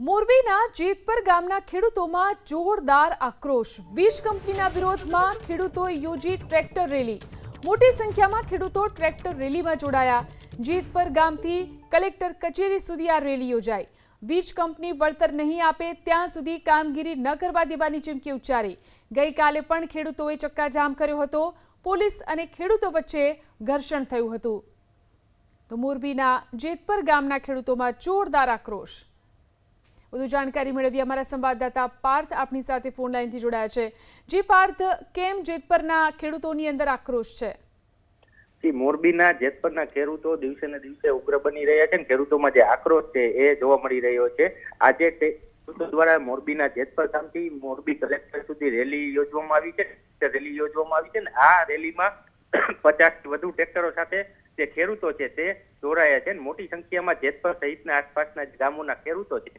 મોરબીના જેતપર ગામના ખેડૂતોમાં જોરદાર આક્રોશ। વીજ કંપનીના વિરોધમાં ખેડૂતોએ યોજી ટ્રેક્ટર રેલી। મોટી સંખ્યામાં ખેડૂતો ટ્રેક્ટર રેલીમાં જોડાયા। જેતપર ગામથી કલેક્ટર કચેરી સુધી આ રેલી યોજાઈ। વીજ કંપની વળતર નહીં આપે ત્યાં સુધી કામગીરી ન કરવા દેવાની ચીમકી ઉચ્ચારી। ગઈકાલે પણ ખેડૂતોએ ચક્કાજામ કર્યો હતો। પોલીસ અને ખેડૂતો વચ્ચે ઘર્ષણ થયું હતું। તો મોરબીના જેતપર ગામના ખેડૂતોમાં જોરદાર આક્રોશ। વધુ જાણકારી મેળવી અમારા સંવાદદાતા પાર્થ આપણી સાથે ફોન લાઈનથી જોડાયા છે। જી પાર્થ, કેમ જેતપરના ખેડૂતોની અંદર આક્રોશ છે? મોરબીના જેતપરના ખેડૂતો દિવસે ને દિવસે ઉગ્ર બની રહ્યા છે। ખેડૂતોમાં જે આક્રોશ છે એ જોવા મળી રહ્યો છે। આજે ખેડૂતો દ્વારા મોરબીના જેતપર ગામથી મોરબી કલેક્ટર સુધી રેલી યોજવામાં આવી છે। ને આ રેલીમાં 50 થી વધુ ટ્રેક્ટરો સાથે જે ખેડૂતો છે તે જોડાયા છે। મોટી સંખ્યામાં જેતપર સહિતના આસપાસના ગામોના ખેડૂતો છે